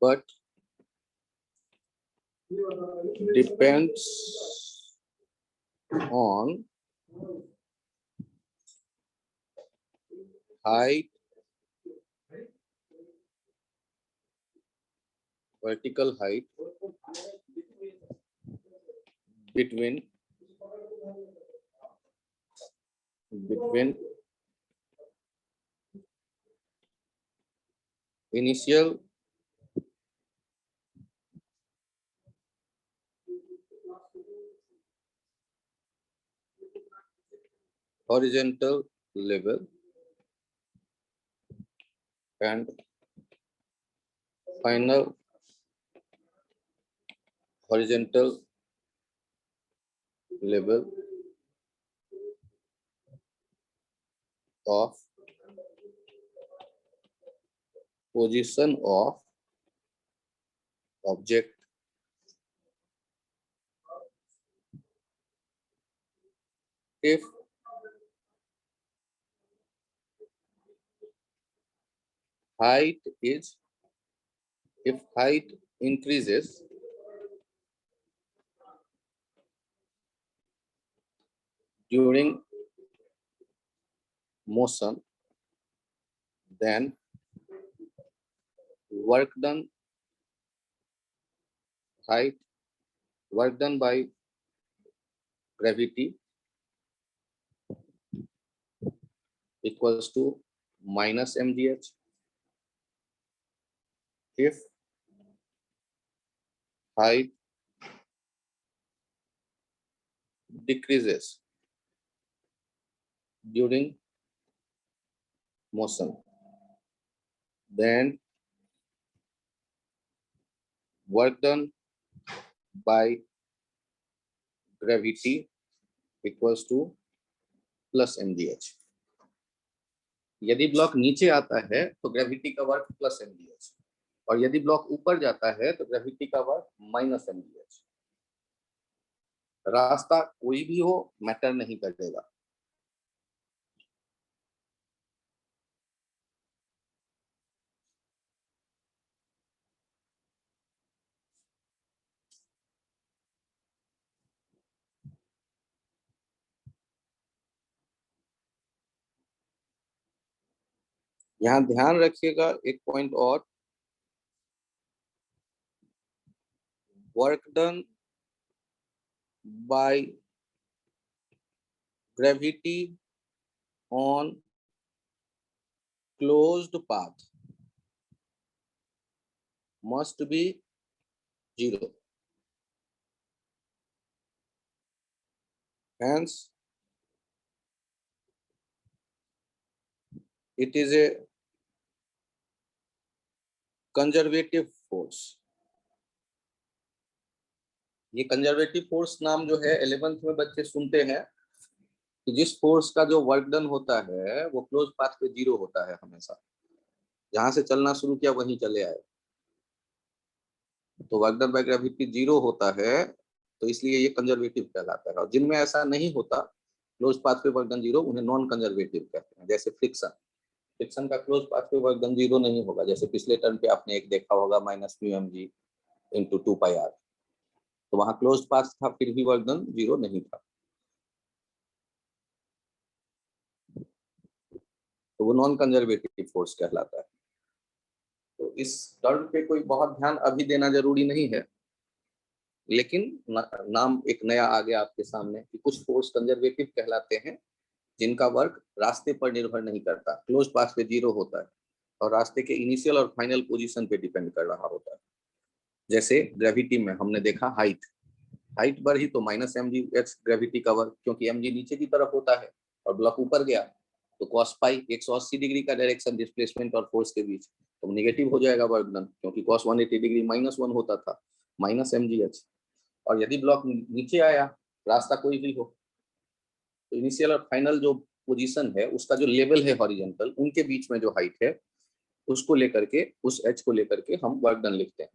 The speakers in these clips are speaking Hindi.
but depends on height, vertical height between initial horizontal level and final horizontal level of position of object if height increases during motion, then work done by gravity equals to minus mgh. If height decreases during motion, then work done by gravity equals to plus mgh. यदि ब्लॉक नीचे आता है तो ग्रेविटी का वर्क प्लस mgh, और यदि ब्लॉक ऊपर जाता है तो ग्रेविटी का वर्क माइनस mgh. रास्ता कोई भी हो मैटर नहीं करेगा. यहाँ ध्यान रखिएगा एक पॉइंट और, work done by gravity on closed path must be 0. Hence, it is a conservative force. ये कंजर्वेटिव फोर्स नाम जो है 11th में बच्चे सुनते हैं कि जिस फोर्स का जो वर्क डन होता है वो क्लोज पाथ पे 0 होता है हमेशा. जहां से चलना शुरू किया वहीं चले आए. तो वर्क डन बाय ग्रेविटी 0 होता है, तो इसलिए ये कंजर्वेटिव कहलाता है. और जिनमें ऐसा नहीं होता, क्लोज पाथ पे वर्क डन 0, उन्हें नॉन कंजर्वेटिव कहते हैं. जैसे फ्रिक्शन का क्लोज पाथ पे वर्क डन 0 नहीं होगा. जैसे पिछले टर्म पे आपने एक देखा होगा minus mu mg into 2πr, तो वहां क्लोज पाथ था फिर भी वर्क डन 0 नहीं था. तो वो नॉन कंजर्वेटिव फोर्स कहलाता है. तो इस टर्म पे कोई बहुत ध्यान अभी देना जरूरी नहीं है, लेकिन नाम एक नया आ गया आपके सामने कि कुछ फोर्स कंजर्वेटिव कहलाते हैं जिनका वर्क रास्ते पर निर्भर नहीं करता, क्लोज पाथ पे 0 होता है और रास्ते के इनिशियल और फाइनल पोजीशन पे डिपेंड कर रहा होता है. जैसे ग्रेविटी में हमने देखा हाइट बढ़ी तो माइनस mgh ग्रेविटी का वर्क, क्योंकि mg नीचे की तरफ होता है और ब्लॉक ऊपर गया तो cos पाई 180 डिग्री का डायरेक्शन डिस्प्लेसमेंट और फोर्स के बीच, तो नेगेटिव हो जाएगा वर्क डन, क्योंकि cos 180 डिग्री -1 होता था, माइनस mgh. और यदि ब्लॉक नीचे आया, रास्ता कोई भी हो, तो इनिशियल और फाइनल जो पोजीशन है उसका जो लेवल है हॉरिजॉन्टल, उनके बीच में जो हाइट है उसको लेकर के, उस h को लेकर के हम वर्क डन लिखते हैं.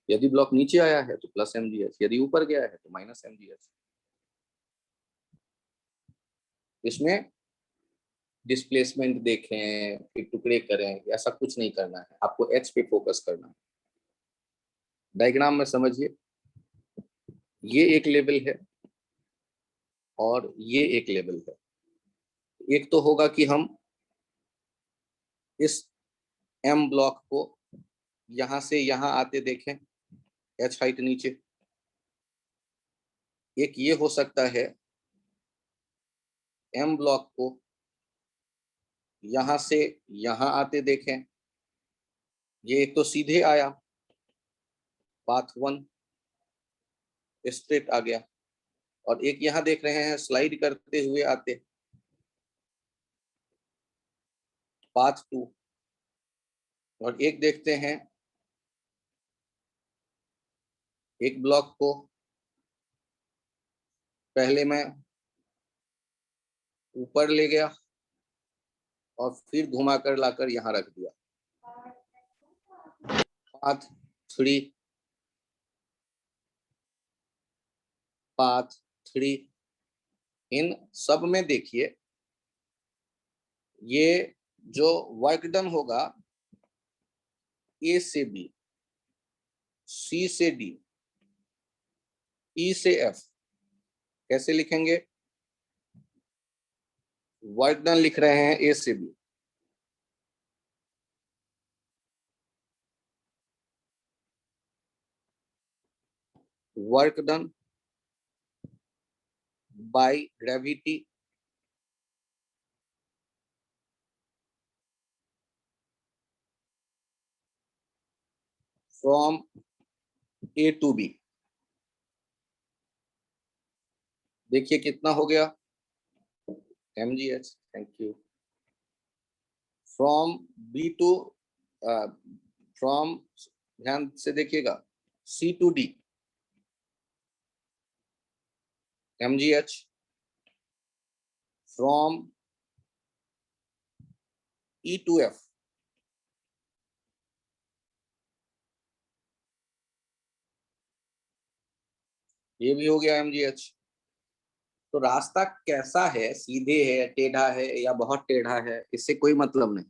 यदि ब्लॉक नीचे आया है तो प्लस mgh, यदि ऊपर गया है तो माइनस mgh. इसमें डिस्प्लेसमेंट देखें फिर टुकड़े करें, ऐसा कुछ नहीं करना है. आपको h पे फोकस करना है. डायग्राम में समझिए, ये एक लेवल है और ये एक लेवल है। एक तो होगा कि हम इस एम ब्लॉक को यहां से यहां आते देखें, एच हाइट नीचे। एक ये हो सकता है एम ब्लॉक को यहां से यहां आते देखें। ये एक तो सीधे आया, पाथ 1 स्ट्रेट आ गया, और एक यहां देख रहे हैं स्लाइड करते हुए आते, पाथ 2। और एक देखते हैं एक ब्लॉक को पहले मैं ऊपर ले गया और फिर घुमा कर लाकर यहां रख दिया, पाथ 3, पाथ 3। इन सब में देखिए, ये जो वर्क डन होगा ए से बी, सी से डी, ई से एफ, कैसे लिखेंगे? वर्क डन लिख रहे हैं ए से B, work done by gravity from A to B. देखिए कितना हो गया, mgh, thank you. From B to, from, ध्यान से देखिएगा, C to D mgh, from E to F ये भी हो गया mgh। तो रास्ता कैसा है, सीधे है, टेढ़ा है या बहुत टेढ़ा है, इससे कोई मतलब नहीं।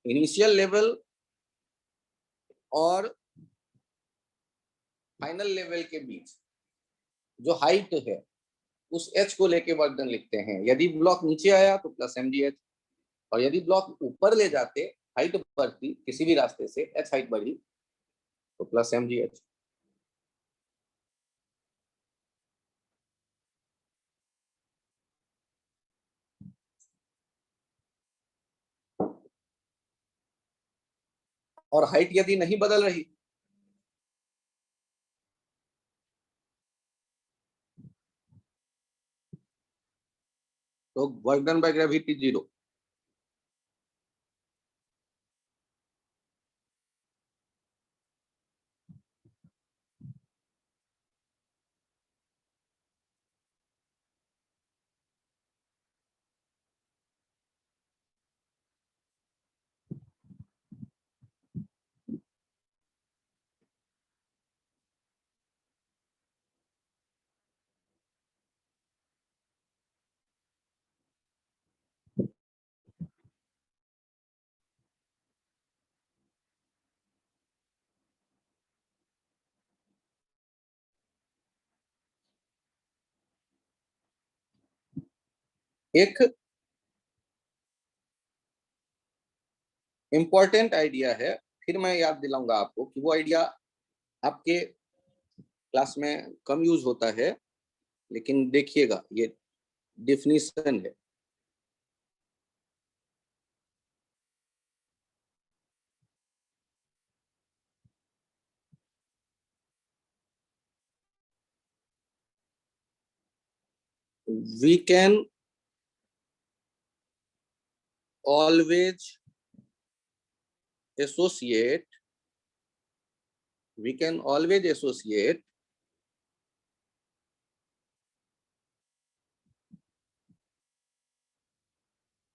इनिशियल लेवल और फाइनल लेवल के बीच जो हाइट है, उस एच को लेके वर्क डन लिखते हैं। यदि ब्लॉक नीचे आया तो प्लस mgh, और यदि ब्लॉक ऊपर ले जाते, हाइट बढ़ती किसी भी रास्ते से, एच हाइट बढ़ी, तो प्लस mgh। और हाइट यदि नहीं बदल रही, तो वर्क डन बाय ग्रेविटी 0। एक इंपॉर्टेंट आइडिया है, फिर मैं याद दिलाऊंगा आपको कि वो आइडिया आपके क्लास में कम यूज होता है, लेकिन देखिएगा ये डिफिनीशन है। We can always associate, we can always associate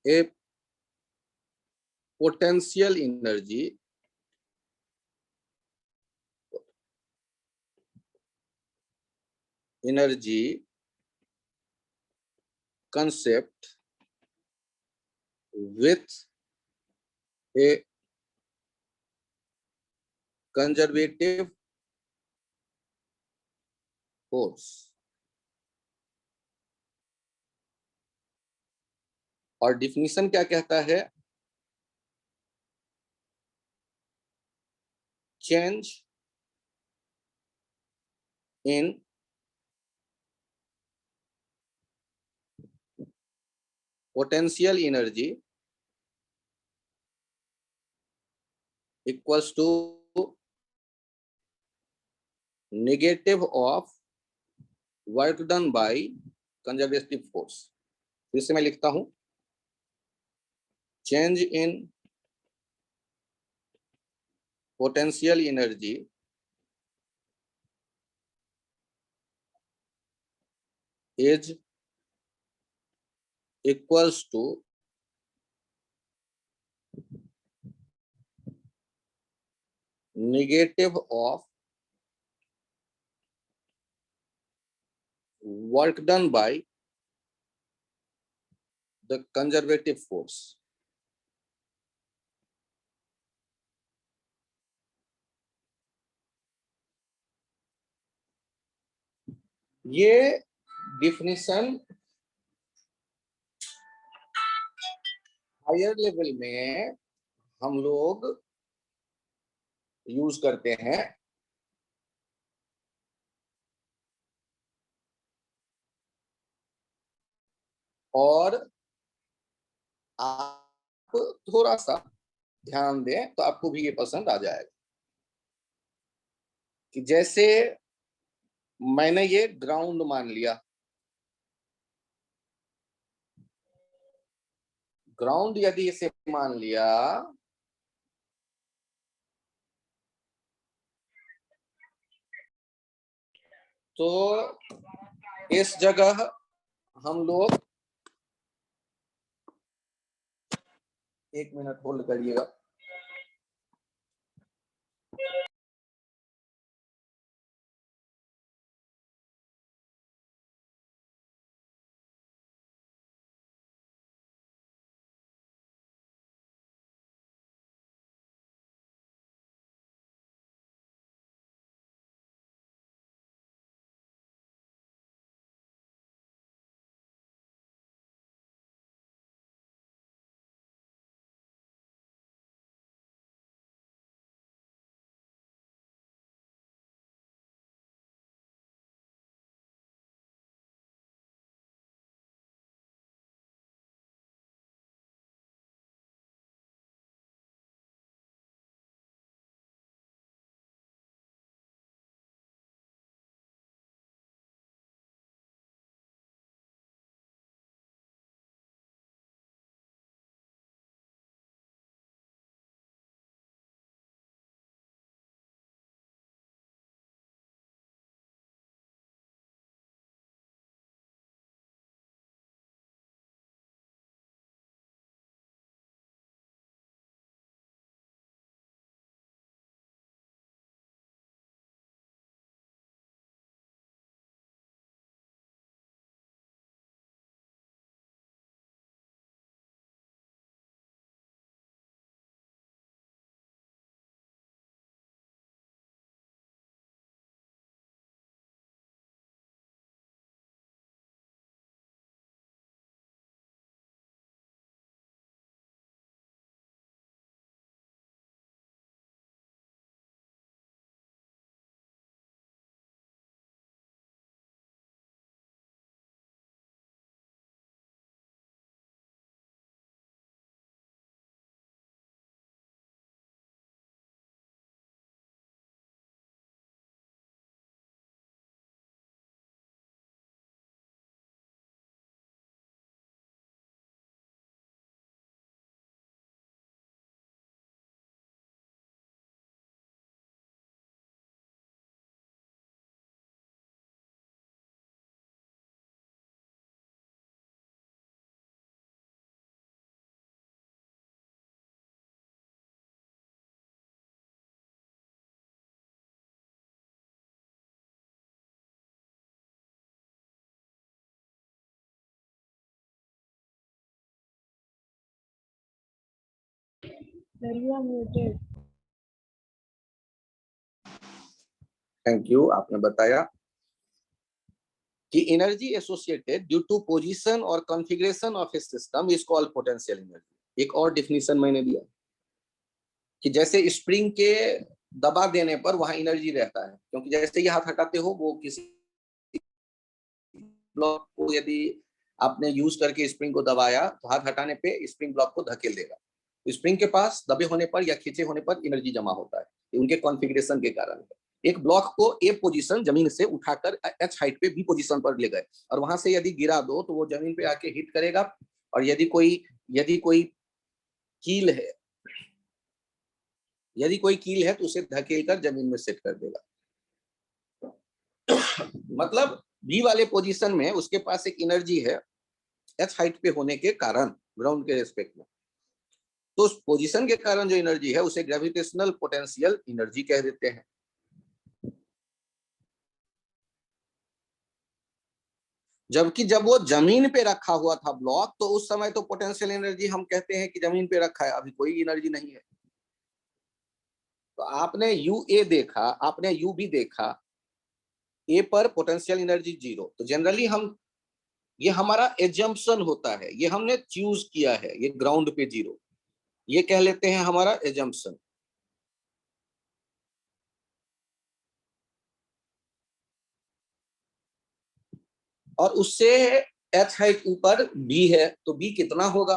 a potential energy concept with a conservative force. और डिफिनीशन क्या कहता है? Change in potential energy equals to negative of work done by conservative force. फिर से मैं लिखता हूं, change in potential energy is equals to negative of work done by the conservative force। ये डिफिनीशन हायर लेवल में हम लोग यूज करते हैं, और आप थोड़ा सा ध्यान दें तो आपको भी ये पसंद आ जाएगा। कि जैसे मैंने ये ग्राउंड मान लिया, ग्राउंड यदि इसे मान लिया तो इस जगह हम लोग, एक मिनट होल्ड करिएगा। Sir, you are muted. Thank you, आपने बताया कि energy associated due to position और configuration of a system is called potential energy. एक और डिफिनीशन मैंने दिया कि जैसे स्प्रिंग के दबा देने पर वहां एनर्जी रहता है, क्योंकि जैसे ही हाथ हटाते हो वो किसी ब्लॉक को यदि आपने यूज करके स्प्रिंग को दबाया तो हाथ हटाने पे स्प्रिंग ब्लॉक को धकेल देगा। स्प्रिंग के पास दबे होने पर या खींचे होने पर एनर्जी जमा होता है, ये उनके कॉन्फ़िगरेशन के कारण है। एक ब्लॉक को ए पोजीशन जमीन से उठाकर एच हाइट पे बी पोजीशन पर ले गए और वहां से यदि गिरा दो तो वो जमीन पे आके हिट करेगा, और यदि कोई कील है यदि कोई कील है तो उसे धकेल कर जमीन में सेट कर देगा। मतलब बी वाले पोजीशन में उसके पास एक एनर्जी है एच हाइट पे होने के कारण, ग्राउंड के रेस्पेक्ट में। तो उस पोजीशन के कारण जो एनर्जी है उसे ग्रेविटेशनल पोटेंशियल एनर्जी कह देते हैं। जबकि जब वो जमीन पे रखा हुआ था ब्लॉक, तो उस समय तो पोटेंशियल एनर्जी हम कहते हैं कि जमीन पे रखा है, अभी कोई एनर्जी नहीं है। तो आपने यू ए देखा, आपने यू बी देखा, ए पर पोटेंशियल एनर्जी जीरो। तो जनरली हम, ये हमारा एजम्पशन होता है, ये हमने चूज किया है, ये ग्राउंड पे जीरो, ये कह लेते हैं हमारा एजम्पशन। और उससे एच हाइट ऊपर बी है, तो बी कितना होगा।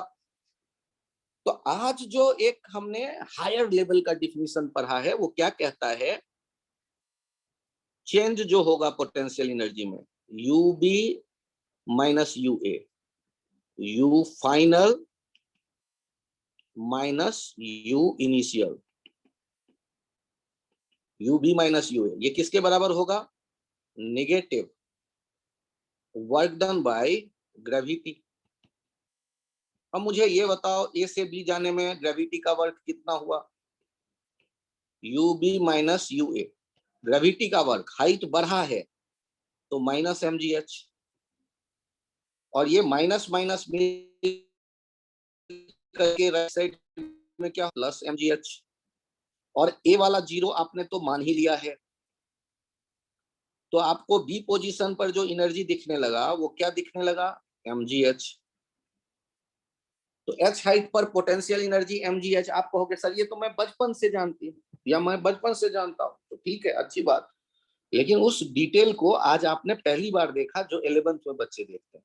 तो आज जो एक हमने हायर लेवल का डिफिनीशन पढ़ा है वो क्या कहता है, चेंज जो होगा पोटेंशियल एनर्जी में, U B minus U A, U final minus U initial, U B minus U A, ये किसके बराबर होगा, negative work done by gravity. अब मुझे ये बताओ, ए से बी जाने में ग्रेविटी का वर्क कितना हुआ, U B minus U A. Gravity का वर्क, हाइट बढ़ा है तो माइनस एम जी एच, और ये माइनस माइनस में करके राइट साइड में क्या प्लस एम जी एच, और ए वाला जीरो आपने तो मान ही लिया है। तो आपको बी पोजीशन पर जो एनर्जी दिखने लगा वो क्या दिखने लगा, एम जी एच। तो एच हाइट पर potential energy M G H. आप कहोगे सर ये तो मैं बचपन से जानती हूँ या मैं बचपन से जानता हूँ, तो ठीक है, अच्छी बात। लेकिन उस डिटेल को आज आपने पहली बार देखा जो 11th में बच्चे देखते हैं,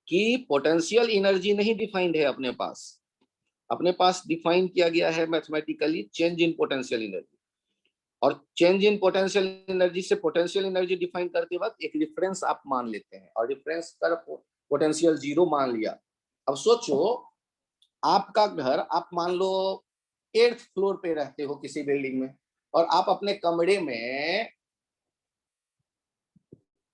कि पोटेंशियल एनर्जी नहीं डिफाइंड है अपने पास डिफाइन किया गया है mathematically change in potential energy. और चेंज इन पोटेंशियल एनर्जी से पोटेंशियल एनर्जी डिफाइन करते वक्त एक रिफरेंस आप मान लेते हैं, और रिफरेंस कर पोटेंशियल जीरो मान लिया। अब सोचो, आपका घर, आप मान लो 8th फ्लोर पे रहते हो किसी बिल्डिंग में, और आप अपने कमरे में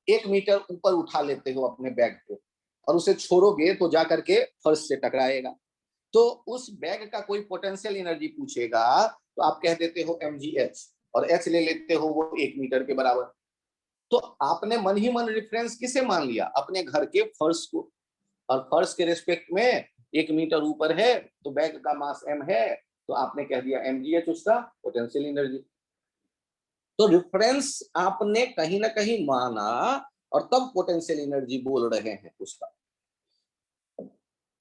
1 मीटर ऊपर उठा लेते हो अपने बैग को, और उसे छोड़ोगे तो जाकर के फर्श से टकराएगा। तो उस बैग का कोई पोटेंशियल एनर्जी पूछेगा तो आप कह देते हो mgh, और h ले लेते हो वो 1 मीटर के बराबर। तो आपने मन ही मन रेफरेंस किसे मान लिया, अपने घर के फर्श को, और फर्श के रेस्पेक्ट में 1 मीटर ऊपर है तो बैग का मास m है, तो आपने कह दिया mgh उसका पोटेंशियल एनर्जी। तो रेफरेंस आपने कहीं ना कहीं माना, और तब पोटेंशियल एनर्जी बोल रहे हैं उसका।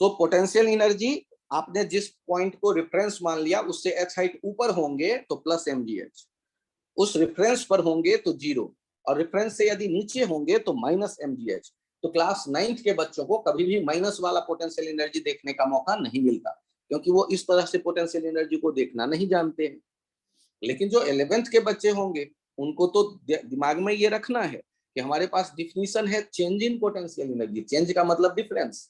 तो पोटेंशियल एनर्जी, आपने जिस पॉइंट को रेफरेंस मान लिया उससे एच हाइट ऊपर होंगे तो प्लस एम जी एच, उस रेफरेंस पर होंगे तो जीरो, और रेफरेंस से यदि नीचे होंगे तो माइनस एम जी एच। तो क्लास 9th के बच्चों को कभी भी माइनस वाला पोटेंशियल एनर्जी देखने का मौका नहीं मिलता, क्योंकि वो इस तरह से पोटेंशियल एनर्जी को देखना नहीं जानते हैं। लेकिन जो 11th के बच्चे होंगे उनको तो दिमाग में ये रखना है कि हमारे पास डिफिनीशन है change in potential energy, change का मतलब डिफरेंस।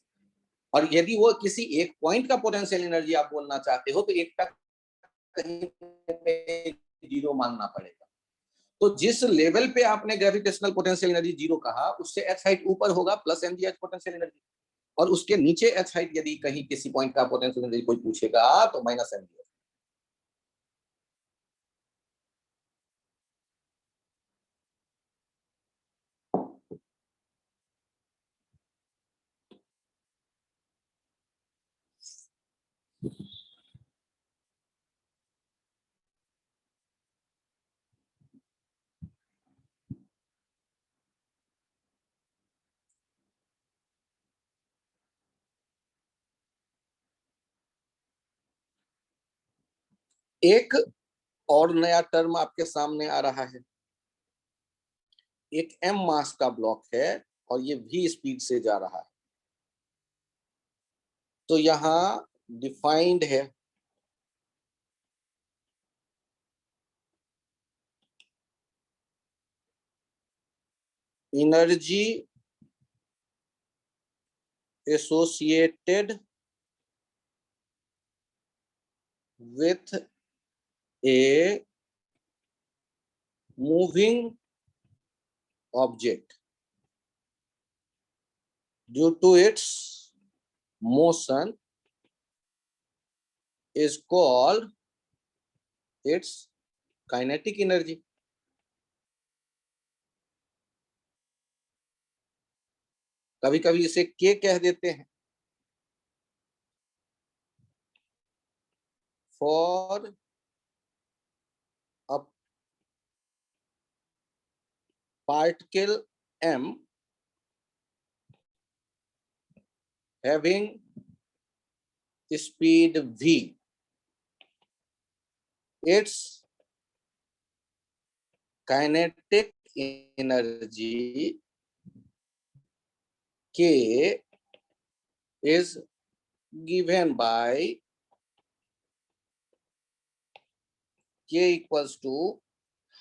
और यदि वो किसी एक पॉइंट का पोटेंशियल एनर्जी आप बोलना चाहते हो तो एक का कहीं जीरो मानना पड़ेगा। तो जिस लेवल पे आपने ग्रेविटेशनल पोटेंशियल एनर्जी जीरो कहा, उससे एच हाइट ऊपर होगा plus M G H potential energy, और उसके नीचे एच हाइट यदि कहीं किसी पॉइंट का पोटेंशियल एनर्जी कोई पूछेगा तो माइनस एम जी एच। एक और नया टर्म आपके सामने आ रहा है। एक m मास का ब्लॉक है और ये v स्पीड से जा रहा है, तो यहां डिफाइंड है energy associated with a moving object due to its motion is called its kinetic energy. कभी कभी इसे के कह देते हैं। For a particle m having speed v, its kinetic energy k is given by k equals to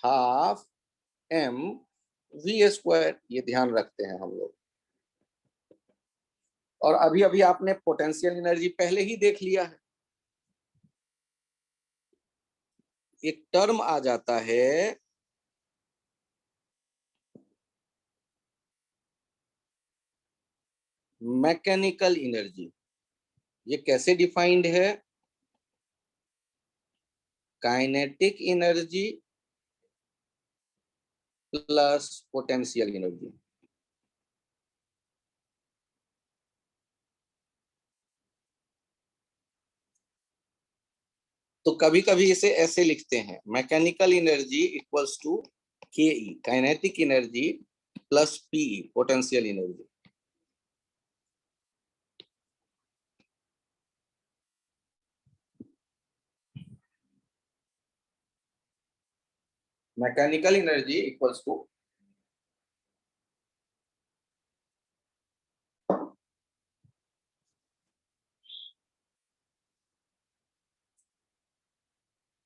half m v square. ये ध्यान रखते हैं हम लोग। और अभी अभी आपने पोटेंशियल एनर्जी पहले ही देख लिया है। एक टर्म आ जाता है मैकेनिकल एनर्जी। ये कैसे डिफाइंड है? Kinetic energy plus potential energy. तो कभी कभी इसे ऐसे लिखते हैं, mechanical energy equals to K E kinetic energy plus PE potential energy. Mechanical energy equals to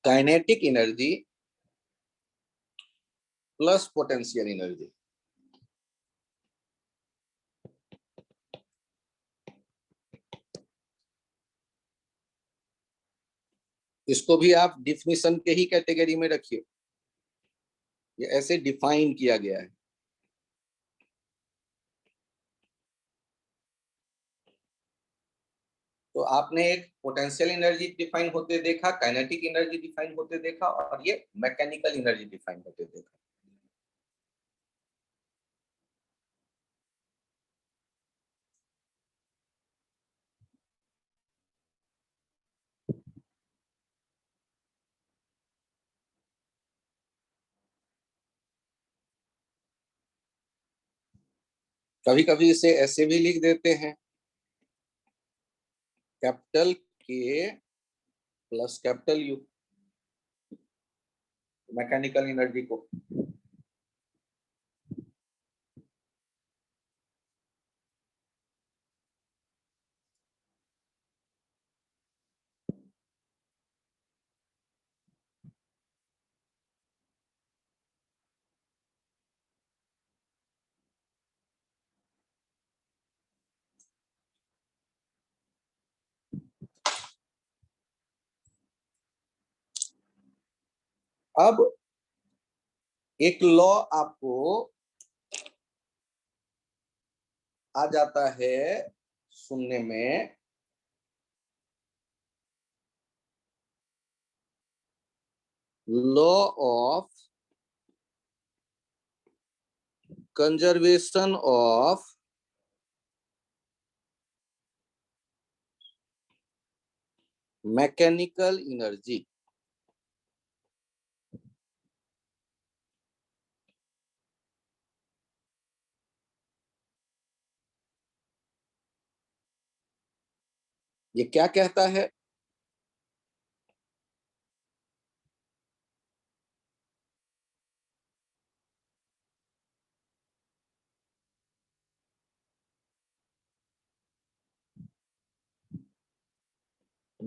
kinetic energy plus potential energy. इसको भी आप डिफिनीशन के ही कैटेगरी में रखिए। ये ऐसे डिफाइन किया गया है। तो आपने एक पोटेंशियल एनर्जी डिफाइन होते देखा, काइनेटिक एनर्जी डिफाइन होते देखा, और ये मैकेनिकल एनर्जी डिफाइन होते देखा। कभी कभी इसे ऐसे भी लिख देते हैं, कैपिटल के plus capital you, mechanical energy को। अब एक लॉ आपको आ जाता है सुनने में, law of conservation of mechanical energy. ये क्या कहता है?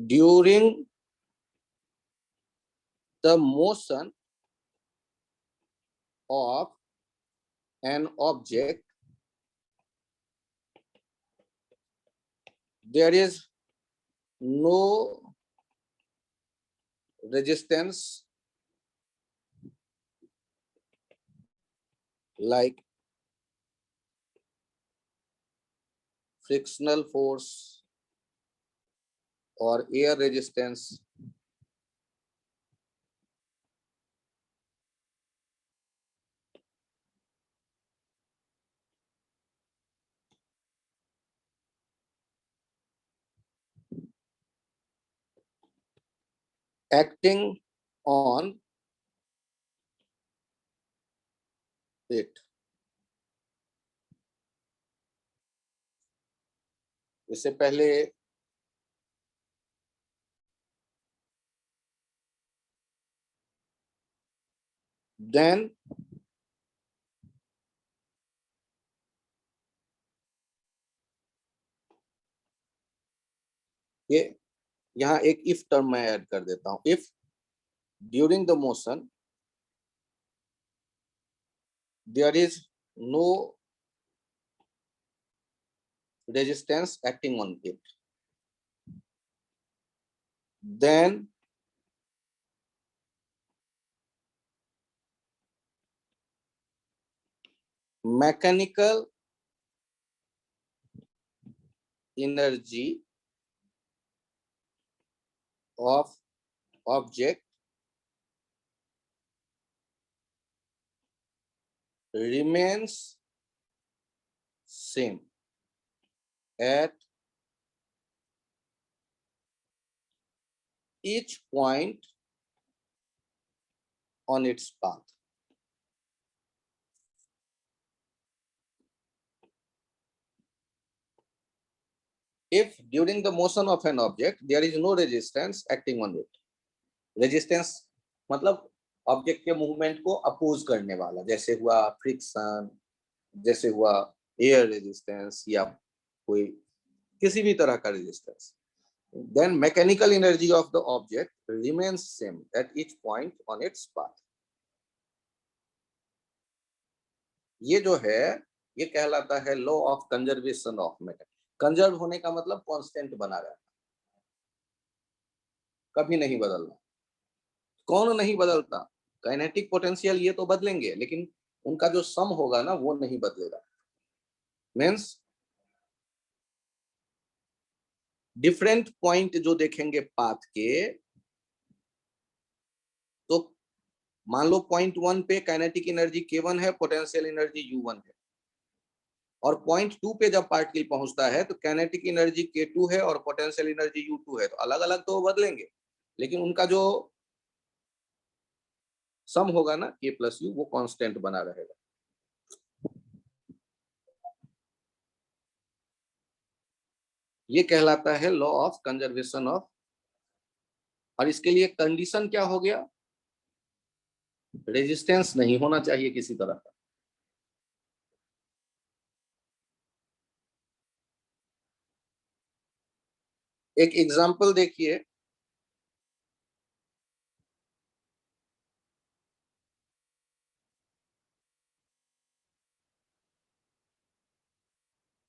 during the motion of an object there is no resistance like frictional force or air resistance acting on it. इससे पहले then ये यहाँ एक if टर्म मैं ऐड कर देता हूं. If during the motion there is no resistance acting on it, then mechanical energy of object remains same at each point on its path. If during the motion of an object there is no resistance acting on it, resistance मतलब ऑब्जेक्ट के मूवमेंट को अपोज करने वाला, जैसे हुआ फ्रिक्शन, जैसे हुआ एयर रेजिस्टेंस या कोई किसी भी तरह का resistance, then mechanical energy of the object remains same at each point on its path. ये जो है ये कहलाता है law of conservation of matter. Conserve होने का मतलब कांस्टेंट बना रहना, कभी नहीं बदलना. कौन नहीं बदलता? काइनेटिक पोटेंशियल ये तो बदलेंगे, लेकिन उनका जो सम होगा ना वो नहीं बदलेगा. मीन्स डिफरेंट पॉइंट जो देखेंगे पाथ के, तो मान लो पॉइंट 1 पे काइनेटिक एनर्जी K1 है, पोटेंशियल एनर्जी U1 है, और पॉइंट 2 पे जब पार्टिकल पहुंचता है तो काइनेटिक एनर्जी K2 है और पोटेंशियल एनर्जी U2 है. तो अलग अलग तो बदलेंगे, लेकिन उनका जो सम होगा ना K प्लस U वो कांस्टेंट बना रहेगा. ये कहलाता है लॉ ऑफ कंजर्वेशन ऑफ. और इसके लिए कंडीशन क्या हो गया? रेजिस्टेंस नहीं होना चाहिए किसी तरह का. एक एग्जांपल देखिए.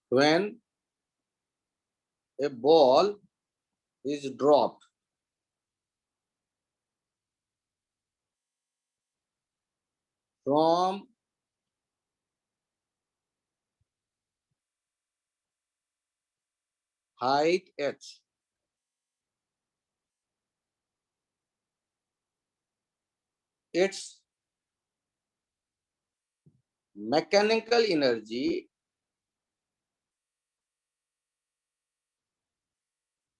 When a ball is dropped from height h, its mechanical energy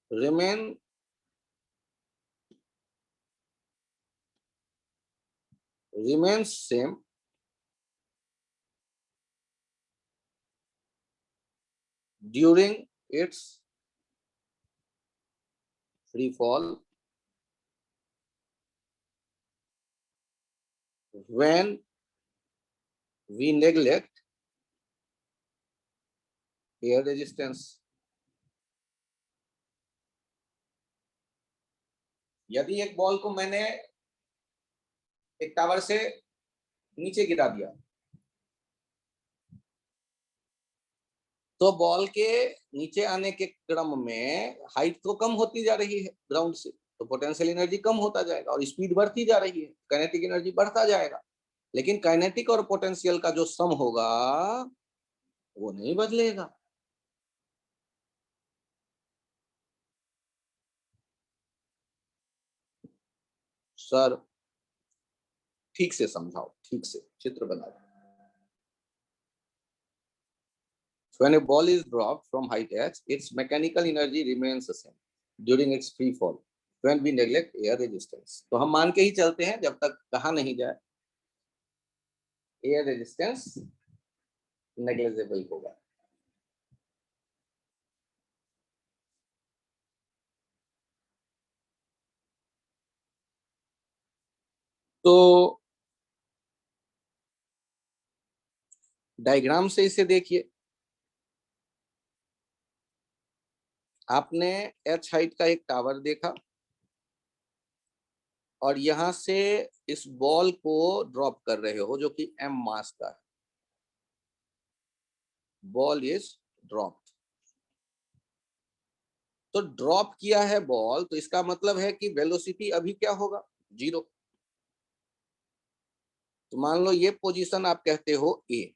remains same during its free fall when we neglect air resistance. यदि एक बॉल को मैंने एक टावर से नीचे गिरा दिया तो बॉल के नीचे आने के क्रम में हाइट तो कम होती जा रही है ग्राउंड से, तो पोटेंशियल एनर्जी कम होता जाएगा और स्पीड बढ़ती जा रही है, काइनेटिक एनर्जी बढ़ता जाएगा। लेकिन काइनेटिक और पोटेंशियल का जो सम होगा वो नहीं बदलेगा। सर ठीक से समझाओ, ठीक से चित्र बनाओ। When a ball is dropped from height h, its mechanical energy remains the same during its free fall when we neglect air resistance। तो हम मान के ही चलते हैं जब तक कहा नहीं जाए एयर रेजिस्टेंस नेग्लिजिबल होगा। तो डायग्राम से इसे देखिए, आपने h हाइट का एक टावर देखा और यहां से इस बॉल को ड्रॉप कर रहे हो जो कि m मास का है। बॉल इज ड्रॉप्ड, तो ड्रॉप किया है बॉल, तो इसका मतलब है कि वेलोसिटी अभी क्या होगा, 0। तो मान लो ये पोजीशन आप कहते हो ए,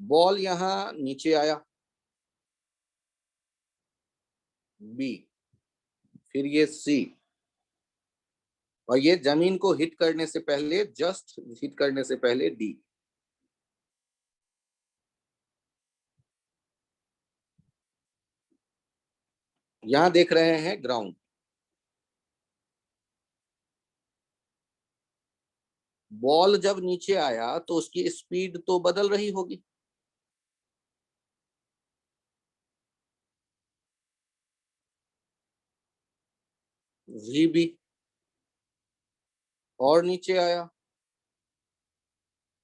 बॉल यहां नीचे आया बी, फिर ये सी, और ये जमीन को हिट करने से पहले, जस्ट हिट करने से पहले डी। यहां देख रहे हैं ग्राउंड, बॉल जब नीचे आया तो उसकी स्पीड तो बदल रही होगी, वी बी, और नीचे आया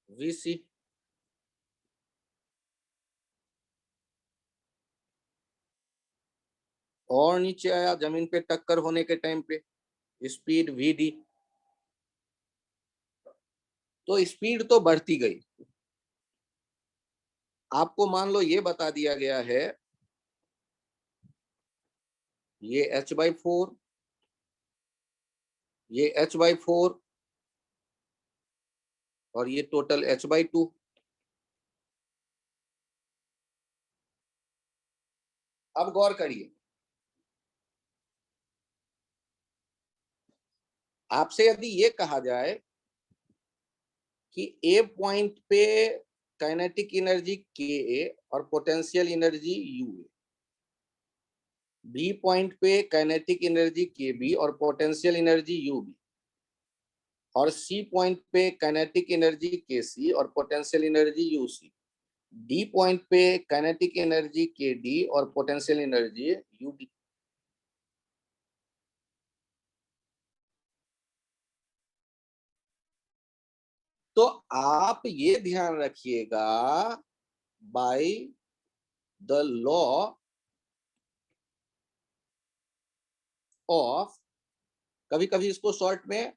वी सी, और नीचे आया जमीन पे टक्कर होने के टाइम पे स्पीड वी डी। तो स्पीड तो बढ़ती गई। आपको मान लो ये बता दिया गया है ये h/4, ये h/4 और ये टोटल h/2। अब गौर करिए, आपसे यदि ये कहा जाए कि ए पॉइंट पे काइनेटिक एनर्जी के ए और potential energy U A, B point पे काइनेटिक एनर्जी के बी और पोटेंशियल एनर्जी यू बी, और सी पॉइंट पे काइनेटिक एनर्जी के सी और potential energy U C, D point पे काइनेटिक एनर्जी के डी और पोटेंशियल एनर्जी यू डी। तो आप ये ध्यान रखिएगा, बाय द लॉ ऑफ, कभी कभी इसको शॉर्ट में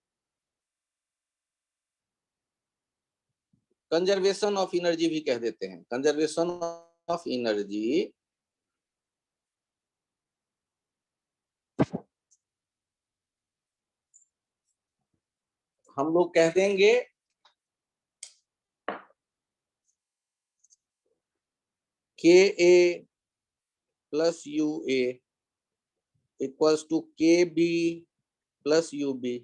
कंजर्वेशन ऑफ एनर्जी भी कह देते हैं, कंजर्वेशन ऑफ एनर्जी। हम लोग कह देंगे K A plus U A equals to K B plus U B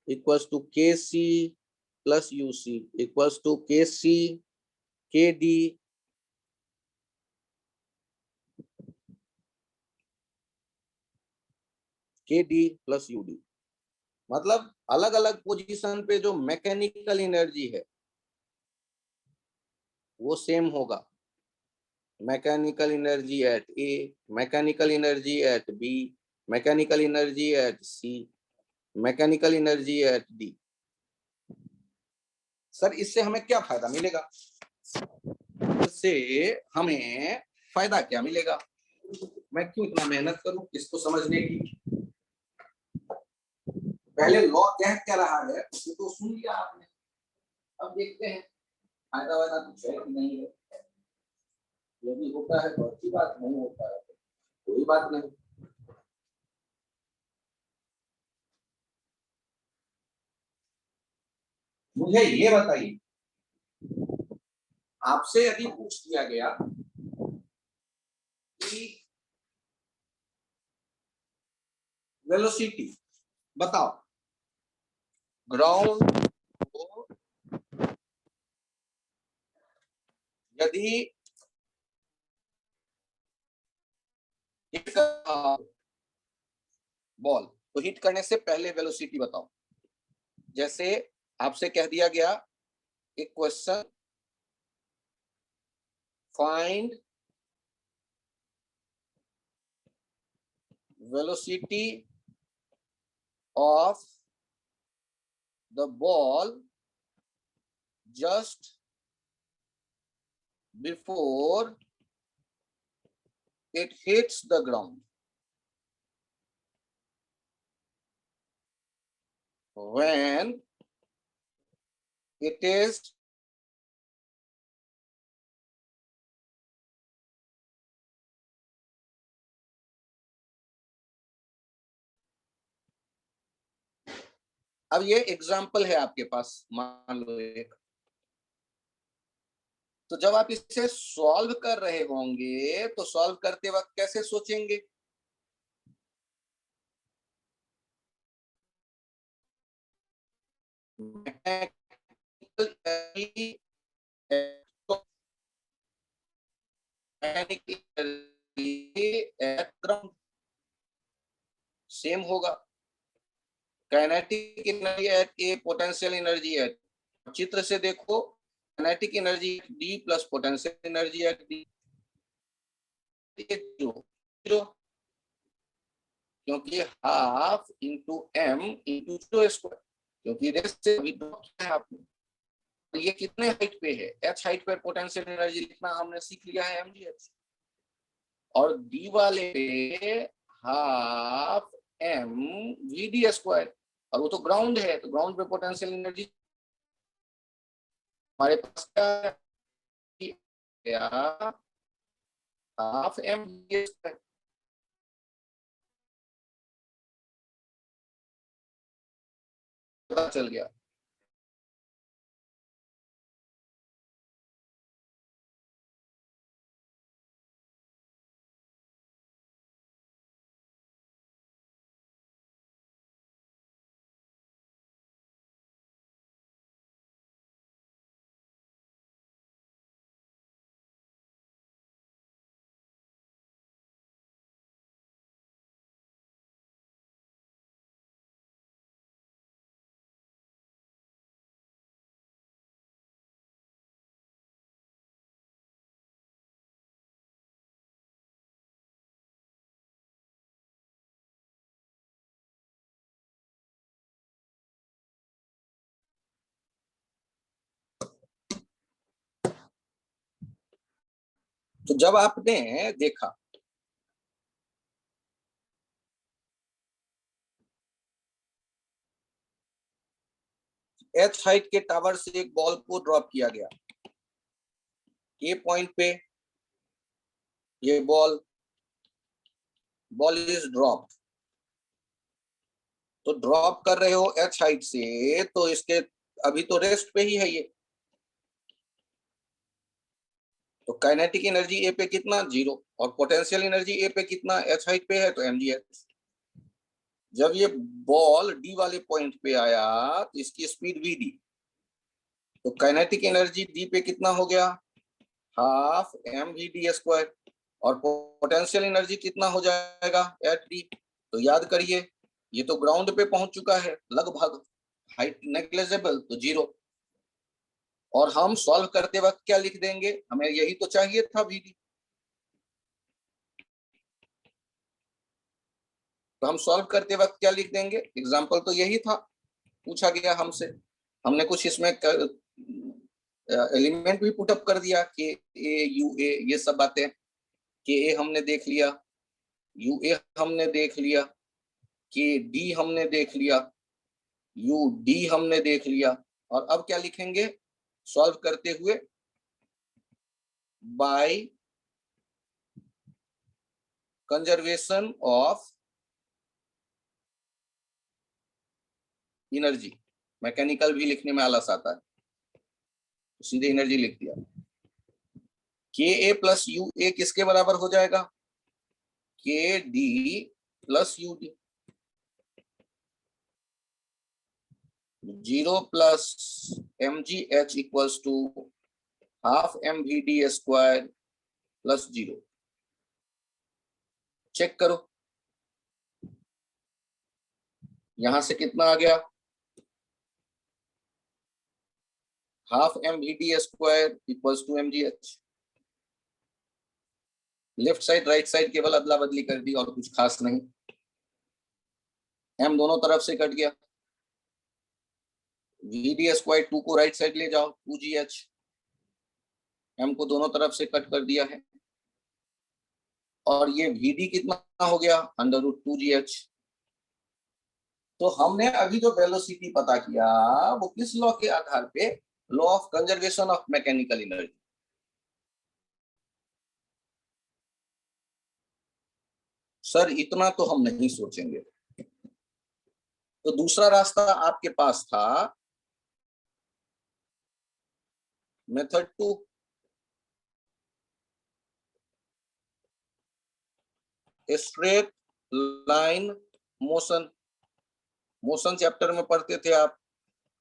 equals to K C plus U C equals to K C के डी के डी प्लस यू डी। मतलब अलग अलग पोजीशन पे जो मैकेनिकल एनर्जी है वो सेम होगा। Mechanical energy at A, mechanical energy at B, mechanical energy at C, mechanical energy at D. Sir इससे हमें क्या फायदा मिलेगा? इससे इससे हमें फायदा क्या मिलेगा, मैं क्यों इतना मेहनत करूं इसको समझने की। पहले लॉ कह रहा है ये तो सुन लिया आपने, अब देखते हैं फायदा वायदा कुछ है कि नहीं है। यदि होता है तो अच्छी बात, नहीं होता है तो कोई बात नहीं। मुझे ये बताइए, आपसे यदि पूछ दिया गया कि वेलोसिटी बताओ ग्राउंड को यदि हिट बॉल तो हिट करने से पहले वेलोसिटी बताओ। जैसे आपसे कह दिया गया एक question, find velocity of the ball just before it hits the ground when it is अब ये एग्जाम्पल है आपके पास, मान लो एक, तो जब आप इसे सॉल्व कर रहे होंगे तो सॉल्व करते वक्त कैसे सोचेंगे? सेम होगा, kinetic energy at A, potential energy at, चित्र से देखो, kinetic energy D plus potential energy at D, zero, क्योंकि half into M into zero square, क्योंकि रेस्ट से अभी ड्रॉप किया है आपने। तो ये कितने हाइट पे है, एच हाइट पे पोटेंशियल एनर्जी लिखना हमने सीख लिया है mgh, और डी वाले पे half M V D square, और वो तो ग्राउंड है तो ग्राउंड पे पोटेंशियल एनर्जी हमारे पास क्या, हाफ एम वी स्क्वायर। पता चल गया। तो जब आपने देखा एच हाइट के टावर से एक बॉल को ड्रॉप किया गया, ए पॉइंट पे ये बॉल इज ड्रॉप, तो ड्रॉप कर रहे हो एच हाइट से, तो इसके अभी तो रेस्ट पे ही है ये, तो काइनेटिक एनर्जी ए पे कितना, जीरो, और पोटेंशियल एनर्जी ए पे कितना, एच हाइट पे है तो mgh। जब ये बॉल डी वाले पॉइंट पे आया तो इसकी स्पीड वी डी, तो काइनेटिक एनर्जी डी पे कितना हो गया, half M V D square, और पोटेंशियल एनर्जी कितना हो जाएगा एट डी। तो याद करिए ये तो ग्राउंड पे पहुंच चुका है लगभग, हाइट नेग्लिजिबल तो जीरो, और हम सॉल्व करते वक्त क्या लिख देंगे, हमें यही तो चाहिए था वी डी, तो हम सॉल्व करते वक्त क्या लिख देंगे, एग्जाम्पल तो यही था, पूछा गया हमसे, हमने कुछ इसमें एलिमेंट भी पुटअप कर दिया, के ए यू ए, ये सब बातें। के ए हमने देख लिया, यू ए हमने देख लिया, के डी हमने देख लिया, यू डी हमने देख लिया। और अब क्या लिखेंगे सॉल्व करते हुए? By conservation of energy. Mechanical भी लिखने में आलस आता है, सीधे एनर्जी लिख दिया। के ए प्लस यू ए किसके बराबर हो जाएगा? K D plus U D. 0 plus M G H equals to half M V D square plus 0। Check करो यहां से कितना आ गया? Half M V D square equals to M G H. Left side right side केवल अदला बदली कर दी और कुछ खास नहीं। एम दोनों तरफ से कट गया, वी डी स्क्वायर 2 को राइट साइड ले जाओ 2GH। एम को दोनों तरफ से कट कर दिया है और ये VD कितना हो गया? √2GH। तो हमने अभी जो वेलोसिटी पता किया वो किस लॉ के आधार पे? Law of conservation of mechanical energy. Sir इतना तो हम नहीं सोचेंगे। तो दूसरा रास्ता आपके पास था method 2। Straight line motion. Motion chapter में पढ़ते थे आप,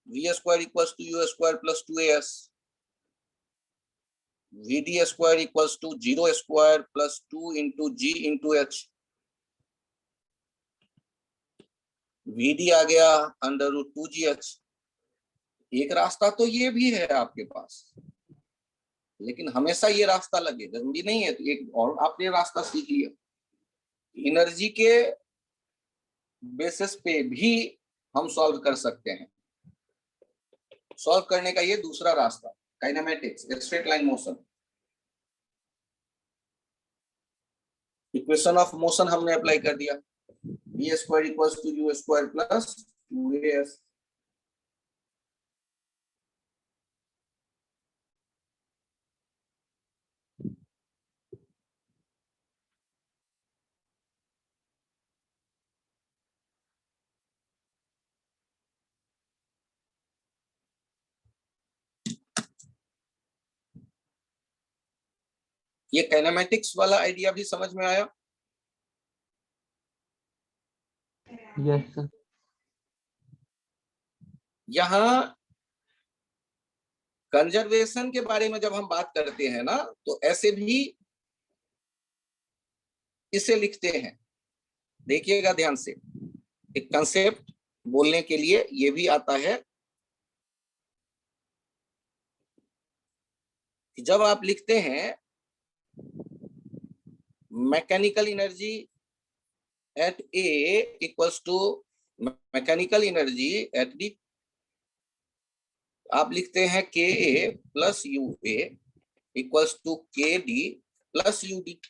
v² equals to u² plus 2as, vd² equals to 0² plus 2 into g into h। vd आ गया √2gh। एक रास्ता तो ये भी है आपके पास, लेकिन हमेशा ये रास्ता लगे जरूरी नहीं है। तो एक और आपने रास्ता सीख लिया, एनर्जी के बेसिस पे भी हम सॉल्व कर सकते हैं। सॉल्व करने का ये दूसरा रास्ता, kinematics, straight line motion. Equation of motion हमने अप्लाई कर दिया, v² equals to u² plus 2as। ये काइनेमेटिक्स वाला आइडिया भी समझ में आया? Yes sir. यहाँ कंजर्वेशन के बारे में जब हम बात करते हैं ना, तो ऐसे भी इसे लिखते हैं। देखिएगा ध्यान से, एक कंसेप्ट बोलने के लिए ये भी आता है कि जब आप लिखते हैं mechanical energy at A equals to mechanical energy at D, आप लिखते हैं K A plus U A equals to K D plus U D.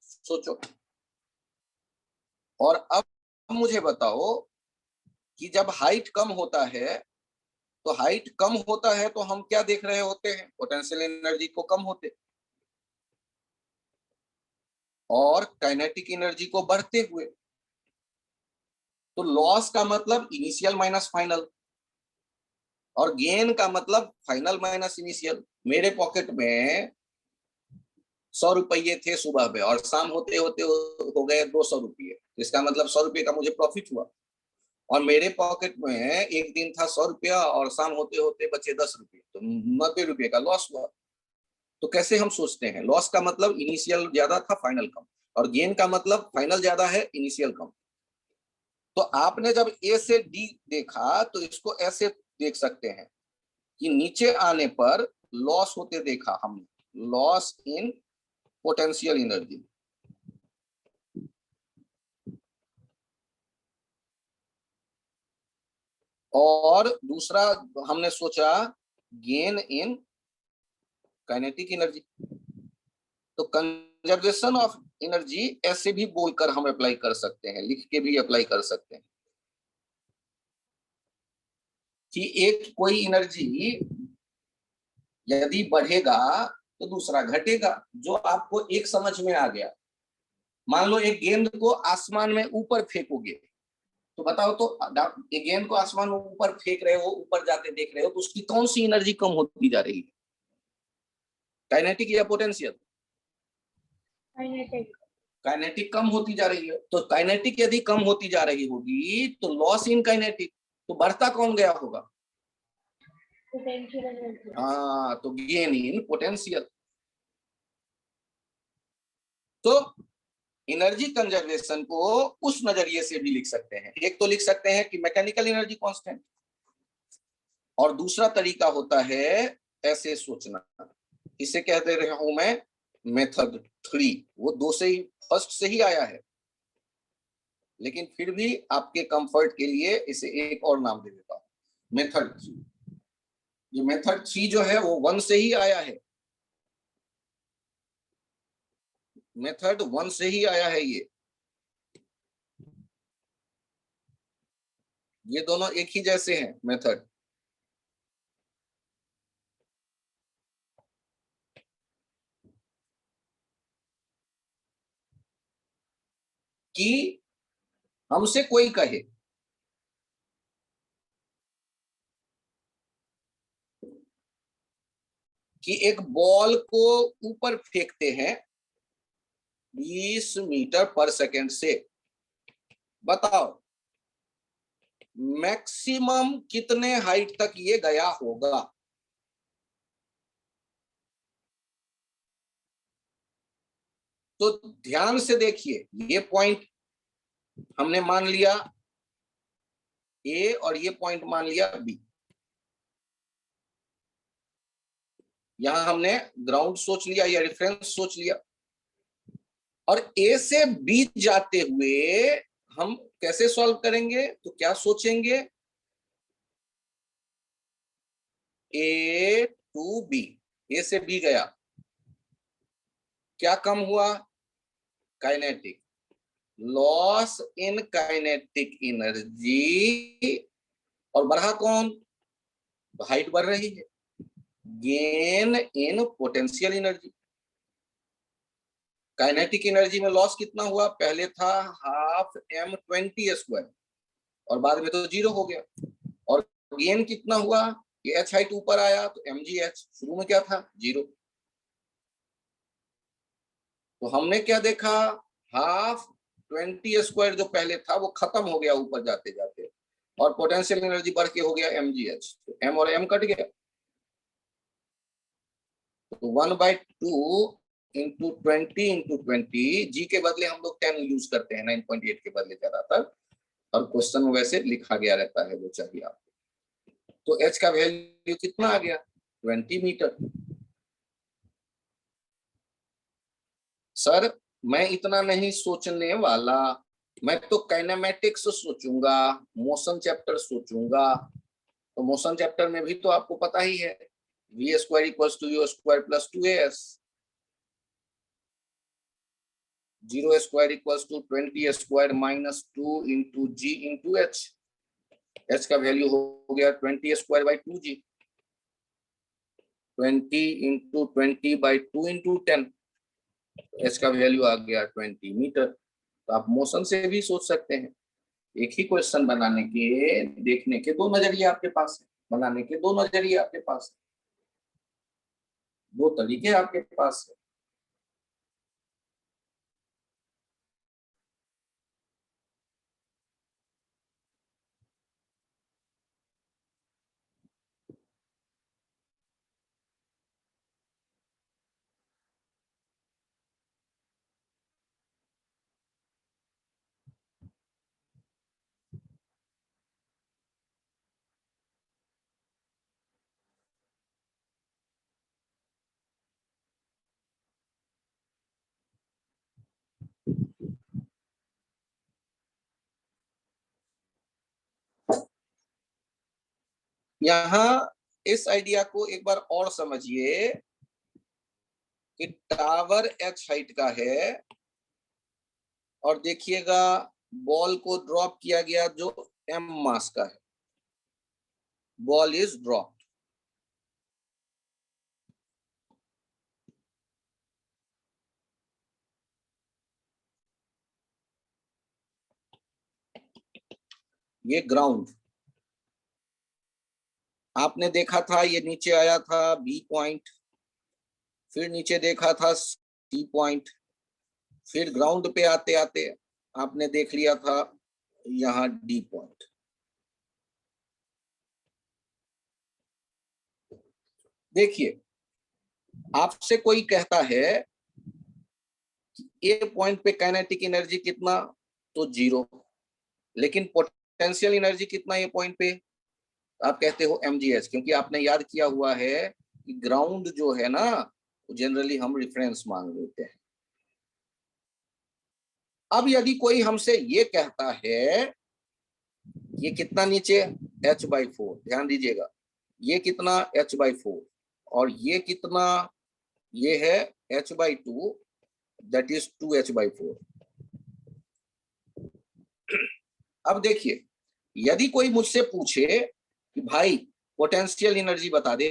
सोचो। और अब मुझे बताओ कि जब हाइट कम होता है, तो हाइट कम होता है तो हम क्या देख रहे होते हैं? पोटेंशियल एनर्जी को कम होते और काइनेटिक एनर्जी को बढ़ते हुए। तो लॉस का मतलब इनिशियल माइनस फाइनल, और गेन का मतलब फाइनल माइनस इनिशियल। मेरे पॉकेट में 100 रुपये थे सुबह में और शाम होते होते हो गए 200 रुपये, इसका मतलब 100 रुपये का मुझे प्रॉफिट हुआ। और मेरे पॉकेट में एक दिन था 100 रुपया और शाम होते होते बचे 10 रुपये, तो 90 रुपये का लॉस हुआ। तो कैसे हम सोचते हैं? लॉस का मतलब इनिशियल ज्यादा था फाइनल कम, और गेन का मतलब फाइनल ज्यादा है इनिशियल कम। तो आपने जब ए से डी देखा तो इसको ऐसे देख सकते हैं कि नीचे आने पर लॉस होते देखा हमने, लॉस इन पोटेंशियल एनर्जी। और दूसरा हमने सोचा गेन इन काइनेटिक एनर्जी। तो कंजर्वेशन ऑफ एनर्जी ऐसे भी बोलकर हम अप्लाई कर सकते हैं, लिख के भी अप्लाई कर सकते हैं कि एक कोई एनर्जी यदि बढ़ेगा तो दूसरा घटेगा। जो आपको एक समझ में आ गया, मान लो एक गेंद को आसमान में ऊपर फेंकोगे, तो बताओ तो एक गेंद को आसमान में ऊपर फेंक रहे हो, ऊपर जाते देख रहे हो, तो उसकी कौन सी एनर्जी कम होती जा रही है, काइनेटिक या पोटेंशियल? काइनेटिक कम होती जा रही है। तो काइनेटिक यदि कम होती जा रही होगी तो लॉस इन काइनेटिक, तो बढ़ता कौन गया होगा? हाँ, तो गेन इन पोटेंशियल। तो एनर्जी कंजर्वेशन को उस नजरिए से भी लिख सकते हैं। एक तो लिख सकते हैं कि मैकेनिकल एनर्जी कांस्टेंट, और दूसरा तरीका होता है ऐसे सोचना। इसे कह दे रहा हूं मैं मेथड 3। वो दो से ही, फर्स्ट से ही आया है, लेकिन फिर भी आपके कंफर्ट के लिए इसे एक और नाम दे देता हूं, मेथड 3। ये मेथड 3 जो है वो 1 से ही आया है, मेथड 1 से ही आया है। ये दोनों एक ही जैसे हैं मेथड। कि हमसे कोई कहे कि एक बॉल को ऊपर फेंकते हैं 20 मीटर पर सेकंड से, बताओ मैक्सिमम कितने हाइट तक ये गया होगा? तो ध्यान से देखिए, ये पॉइंट हमने मान लिया ए और ये पॉइंट मान लिया बी। यहां हमने ग्राउंड सोच लिया या रेफरेंस सोच लिया, और ए से बी जाते हुए हम कैसे सॉल्व करेंगे? तो क्या सोचेंगे? ए टू बी, ए से बी गया, क्या कम हुआ? Kinetic, loss in kinetic energy. और बढ़ा कौन? हाइट बढ़ रही है, gain in potential energy. Kinetic energy में लॉस कितना हुआ? पहले था हाफ m20² और बाद में तो 0 हो गया। और गेन कितना हुआ? ये h हाइट ऊपर आया तो mgh, शुरू में क्या था? 0। तो हमने क्या देखा? हाफ 20² जो पहले था वो खत्म हो गया ऊपर जाते जाते, और पोटेंशियल एनर्जी बढ़ के हो गया mgh, तो m और m कट गया। तो 1/2 इंटू 20 जी के बदले हम लोग 10 यूज करते हैं, 9.8 के बदले ज्यादातर, और क्वेश्चन में वैसे लिखा गया रहता है जो चाहिए आपको। तो h का वैल्यू कितना आ गया? 20 मीटर। सर मैं इतना नहीं सोचने वाला, मैं तो काइनेमेटिक्स सोचूंगा, मोशन चैप्टर सोचूंगा। तो मोशन चैप्टर में भी तो आपको पता ही है, v² = u² + 2as, 0² = 20² - 2 × g × h। h का वैल्यू हो गया 20²/2g, 20 × 20/2 × 10, h का वैल्यू आ गया 20 मीटर। तो आप मोशन से भी सोच सकते हैं। एक ही क्वेश्चन बनाने के, देखने के दो नजरिए आपके पास है, बनाने के दो नजरिए आपके पास है, दो तरीके आपके पास है। यहाँ इस आइडिया को एक बार और समझिए कि टावर h हाइट का है और देखिएगा बॉल को ड्रॉप किया गया जो m मास का है। Ball is drop. ये ग्राउंड आपने देखा था, ये नीचे आया था B पॉइंट, फिर नीचे देखा था C पॉइंट, फिर ग्राउंड पे आते आते आपने देख लिया था यहाँ D पॉइंट। देखिए आपसे कोई कहता है कि A पॉइंट पे काइनेटिक एनर्जी कितना, तो 0, लेकिन पोटेंशियल एनर्जी कितना ए पॉइंट पे, आप कहते हो mgh, क्योंकि आपने याद किया हुआ है कि ग्राउंड जो है ना जनरली हम रेफरेंस मान लेते हैं। अब यदि कोई हमसे ये कहता है ये कितना नीचे h/4, ध्यान दीजिएगा ये कितना h/4 और ये कितना, ये है h/2, दैट इज 2h/4। अब देखिए यदि कोई मुझसे पूछे कि भाई पोटेंशियल एनर्जी बता दे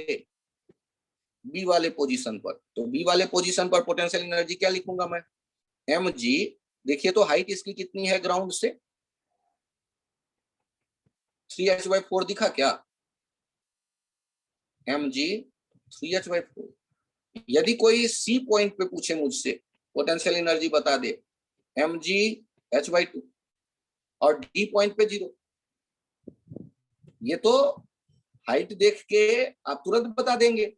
बी वाले पोजीशन पर, तो बी वाले पोजीशन पर पोटेंशियल एनर्जी क्या लिखूंगा मैं, mg। देखिए तो हाइट इसकी कितनी है ग्राउंड से, 3h/4 दिखा क्या, mg 3h/4। यदि कोई सी पॉइंट पे पूछे मुझसे पोटेंशियल एनर्जी बता दे, mg h/2 और डी पॉइंट पे 0, ये तो हाइट देख के आप तुरंत बता देंगे।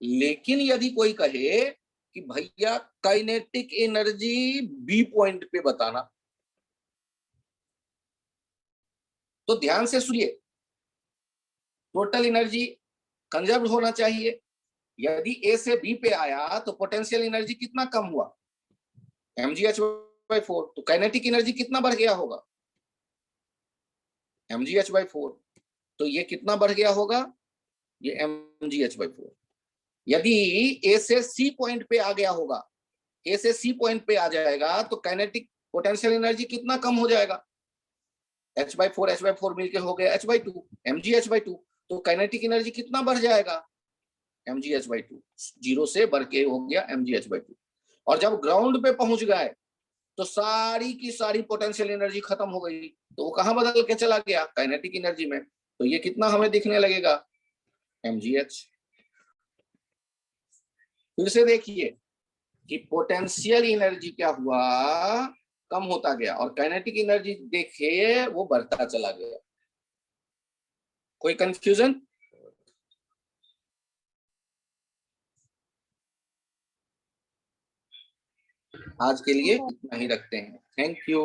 लेकिन यदि कोई कहे कि भैया काइनेटिक एनर्जी बी पॉइंट पे बताना, तो ध्यान से सुनिए, टोटल एनर्जी कंजर्व होना चाहिए। यदि ए से बी पे आया तो पोटेंशियल एनर्जी कितना कम हुआ, mgh/4, तो काइनेटिक एनर्जी कितना बढ़ गया होगा, mgh/4, तो ये कितना बढ़ गया होगा, ये mgh/4। यदि ए से सी पॉइंट पे आ गया होगा, ए से सी पॉइंट पे आ जाएगा तो काइनेटिक पोटेंशियल एनर्जी कितना कम हो जाएगा, h/4 मिलके हो गया h/2, mgh/2, तो काइनेटिक एनर्जी कितना बढ़ जाएगा, mgh/2, 0 से बढ़ के हो गया mgh/2। और जब ग्राउंड पे पहुंच गए तो सारी की सारी पोटेंशियल एनर्जी खत्म हो गई, तो वो कहां बदल के चला गया, काइनेटिक एनर्जी में। तो ये कितना हमें दिखने लगेगा, mgh। फिर से देखिए कि पोटेंशियल एनर्जी क्या हुआ, कम होता गया, और काइनेटिक एनर्जी देखिए वो बढ़ता चला गया। कोई कंफ्यूजन? आज के लिए इतना ही रखते हैं। Thank you.